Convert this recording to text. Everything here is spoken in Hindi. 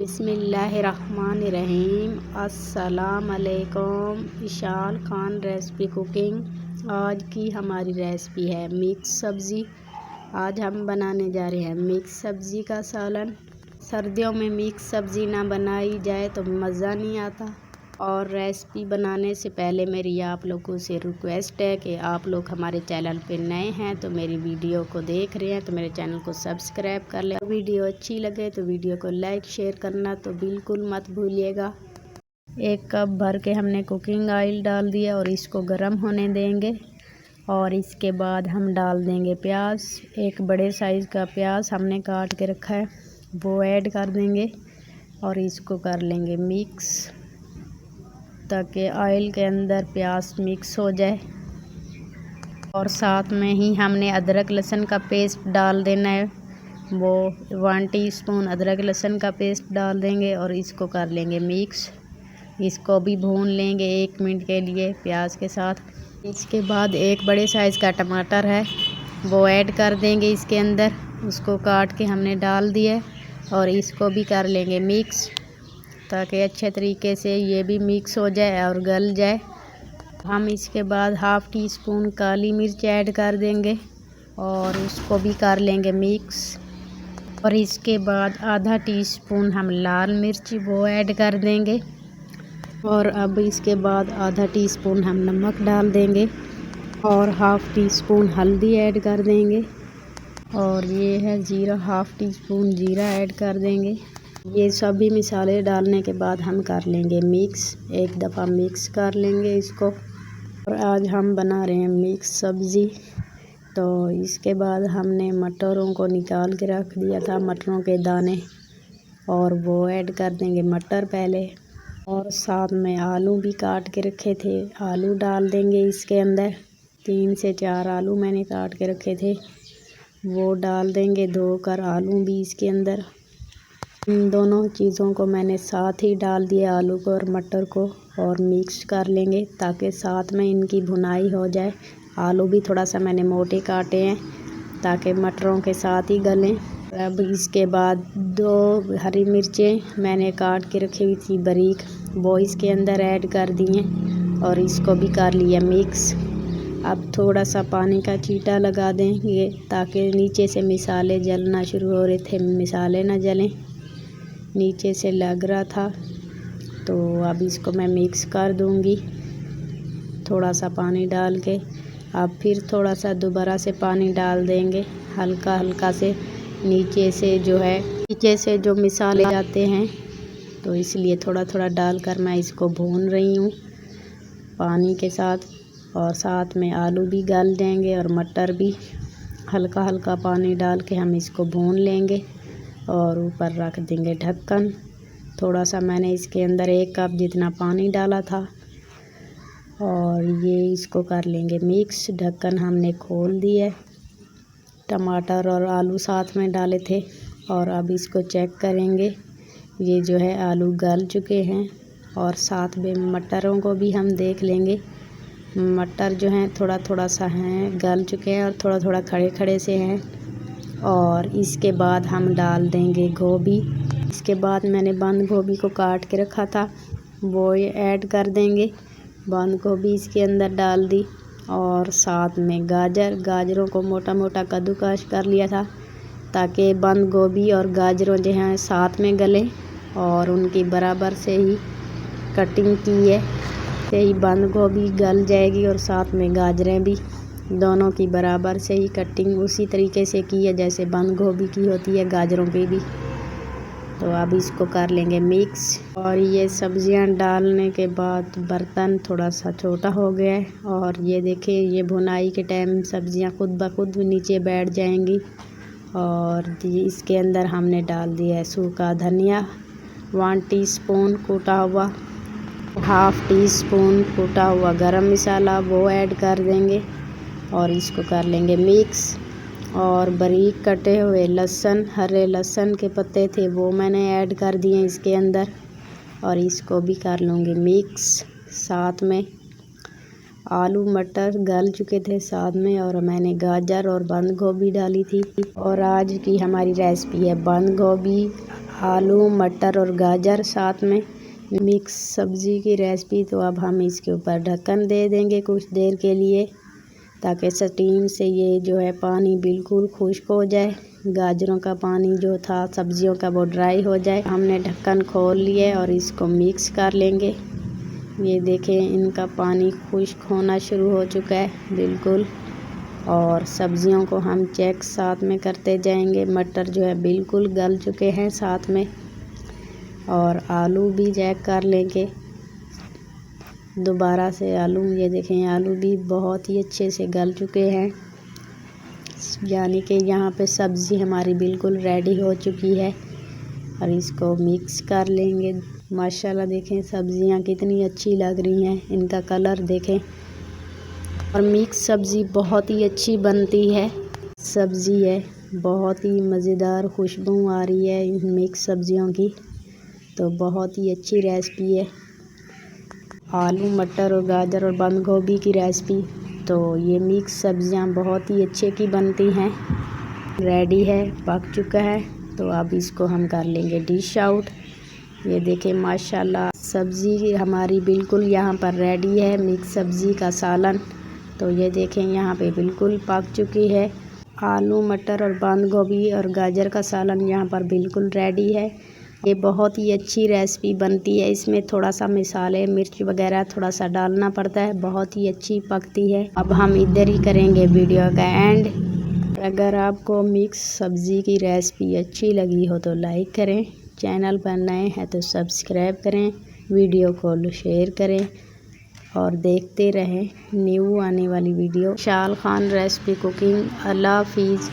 बिस्मिल्लाहिर्रहमानिर्रहीम। अस्सलाम अलैकुम। Ishal Khan recipe cooking. आज की हमारी रेसिपी है मिक्स सब्ज़ी। आज हम बनाने जा रहे हैं मिक्स सब्ज़ी का सालन। सर्दियों में मिक्स सब्ज़ी ना बनाई जाए तो मज़ा नहीं आता। और रेसिपी बनाने से पहले मेरी आप लोगों से रिक्वेस्ट है कि आप लोग हमारे चैनल पे नए हैं तो मेरी वीडियो को देख रहे हैं तो मेरे चैनल को सब्सक्राइब कर लें। वीडियो अच्छी लगे तो वीडियो को लाइक शेयर करना तो बिल्कुल मत भूलिएगा। 1 कप भर के हमने कुकिंग ऑयल डाल दिया और इसको गर्म होने देंगे। और इसके बाद हम डाल देंगे प्याज। 1 बड़े साइज़ का प्याज हमने काट के रखा है वो ऐड कर देंगे और इसको कर लेंगे मिक्स ताकि ऑयल के अंदर प्याज मिक्स हो जाए। और साथ में ही हमने अदरक लहसुन का पेस्ट डाल देना है, वो 1 टीस्पून अदरक लहसुन का पेस्ट डाल देंगे और इसको कर लेंगे मिक्स। इसको भी भून लेंगे 1 मिनट के लिए प्याज के साथ। इसके बाद 1 बड़े साइज़ का टमाटर है वो ऐड कर देंगे इसके अंदर, उसको काट के हमने डाल दिया और इसको भी कर लेंगे मिक्स ताकि अच्छे तरीके से ये भी मिक्स हो जाए और गल जाए। हम इसके बाद 1/2 टीस्पून काली मिर्च ऐड कर देंगे और उसको भी कर लेंगे मिक्स। और इसके बाद आधा टीस्पून हम लाल मिर्च वो ऐड कर देंगे। और अब इसके बाद आधा टीस्पून हम नमक डाल देंगे और 1/2 टीस्पून हल्दी ऐड कर देंगे। और ये है जीरा, 1/2 टीस्पून जीरा ऐड कर देंगे। ये सभी मसाले डालने के बाद हम कर लेंगे मिक्स, एक दफ़ा मिक्स कर लेंगे इसको। और आज हम बना रहे हैं मिक्स सब्ज़ी। तो इसके बाद हमने मटरों को निकाल के रख दिया था, मटरों के दाने, और वो ऐड कर देंगे मटर पहले। और साथ में आलू भी काट के रखे थे, आलू डाल देंगे इसके अंदर। 3 से 4 आलू मैंने काट के रखे थे वो डाल देंगे, धोकर आलू भी इसके अंदर। इन दोनों चीज़ों को मैंने साथ ही डाल दिया, आलू को और मटर को, और मिक्स कर लेंगे ताकि साथ में इनकी भुनाई हो जाए। आलू भी थोड़ा सा मैंने मोटे काटे हैं ताकि मटरों के साथ ही गलें। अब इसके बाद 2 हरी मिर्चें मैंने काट के रखी हुई थी बारीक, वो इसके अंदर ऐड कर दिए और इसको भी कर लिया मिक्स। अब थोड़ा सा पानी का छींटा लगा देंगे ताकि नीचे से मसाले जलना शुरू हो रहे थे, मसाले ना जलें, नीचे से लग रहा था। तो अब इसको मैं मिक्स कर दूंगी थोड़ा सा पानी डाल के। अब फिर थोड़ा सा दोबारा से पानी डाल देंगे, हल्का हल्का से, नीचे से जो मसाले जाते हैं तो इसलिए थोड़ा थोड़ा डालकर मैं इसको भून रही हूँ पानी के साथ। और साथ में आलू भी गल जाएंगे और मटर भी। हल्का हल्का पानी डाल के हम इसको भून लेंगे और ऊपर रख देंगे ढक्कन। थोड़ा सा मैंने इसके अंदर 1 कप जितना पानी डाला था और ये इसको कर लेंगे मिक्स। ढक्कन हमने खोल दिया, टमाटर और आलू साथ में डाले थे। और अब इसको चेक करेंगे, ये जो है आलू गल चुके हैं। और साथ में मटरों को भी हम देख लेंगे, मटर जो हैं थोड़ा थोड़ा सा हैं गल चुके हैं और थोड़ा थोड़ा खड़े खड़े से हैं। और इसके बाद हम डाल देंगे गोभी। इसके बाद मैंने बंद गोभी को काट के रखा था वो ये ऐड कर देंगे, बंद गोभी इसके अंदर डाल दी। और साथ में गाजरों को मोटा मोटा कद्दूकस कर लिया था ताकि बंद गोभी और गाजरों जो हैं साथ में गलें, और उनकी बराबर से ही कटिंग की है, से ही बंद गोभी गल जाएगी और साथ में गाजरें भी, दोनों की बराबर से ही कटिंग उसी तरीके से की है जैसे बंद गोभी की होती है, गाजरों की भी। तो अब इसको कर लेंगे मिक्स। और ये सब्जियां डालने के बाद बर्तन थोड़ा सा छोटा हो गया है और ये देखिए, ये भुनाई के टाइम सब्जियां खुद ब खुद नीचे बैठ जाएंगी। और इसके अंदर हमने डाल दिया है सूखा धनिया, 1 टीस्पून कूटा हुआ, 1/2 टीस्पून कूटा हुआ गरम मसाला वो ऐड कर देंगे और इसको कर लेंगे मिक्स। और बारीक कटे हुए लहसुन, हरे लहसुन के पत्ते थे वो मैंने ऐड कर दिए इसके अंदर और इसको भी कर लूँगी मिक्स साथ में। आलू मटर गल चुके थे साथ में, और मैंने गाजर और बंद गोभी डाली थी। और आज की हमारी रेसिपी है बंद गोभी, आलू मटर और गाजर साथ में मिक्स सब्ज़ी की रेसिपी। तो अब हम इसके ऊपर ढक्कन दे देंगे कुछ देर के लिए, ताकि स्टीम से ये जो है पानी बिल्कुल खुश्क हो जाए, गाजरों का पानी जो था सब्जियों का वो ड्राई हो जाए। हमने ढक्कन खोल लिया और इसको मिक्स कर लेंगे। ये देखें इनका पानी खुश्क होना शुरू हो चुका है बिल्कुल, और सब्जियों को हम चेक साथ में करते जाएंगे। मटर जो है बिल्कुल गल चुके हैं साथ में, और आलू भी चेक कर लेंगे दोबारा से। आलू ये देखें आलू भी बहुत ही अच्छे से गल चुके हैं, यानी कि यहाँ पे सब्ज़ी हमारी बिल्कुल रेडी हो चुकी है। और इसको मिक्स कर लेंगे। माशाल्लाह देखें सब्ज़ियाँ कितनी अच्छी लग रही हैं, इनका कलर देखें। और मिक्स सब्ज़ी बहुत ही अच्छी बनती है, सब्ज़ी है बहुत ही मज़ेदार, खुशबू आ रही है इन मिक्स सब्ज़ियों की। तो बहुत ही अच्छी रेसिपी है आलू मटर और गाजर और बंद गोभी की रेसिपी। तो ये मिक्स सब्ज़ियाँ बहुत ही अच्छे की बनती हैं। रेडी है, पक चुका है। तो अब इसको हम कर लेंगे डिश आउट। ये देखें माशाल्लाह सब्ज़ी हमारी बिल्कुल यहाँ पर रेडी है, मिक्स सब्ज़ी का सालन। तो ये देखें यहाँ पे बिल्कुल पक चुकी है। आलू मटर और बंद गोभी और गाजर का सालन यहाँ पर बिल्कुल रेडी है। ये बहुत ही अच्छी रेसिपी बनती है, इसमें थोड़ा सा मसाले मिर्च वगैरह थोड़ा सा डालना पड़ता है, बहुत ही अच्छी पकती है। अब हम इधर ही करेंगे वीडियो का एंड। अगर आपको मिक्स सब्ज़ी की रेसिपी अच्छी लगी हो तो लाइक करें, चैनल पर नए हैं तो सब्सक्राइब करें, वीडियो को शेयर करें और देखते रहें न्यू आने वाली वीडियो। विशाल खान रेसिपी कुकिंग। अल्लाह हाफिज़।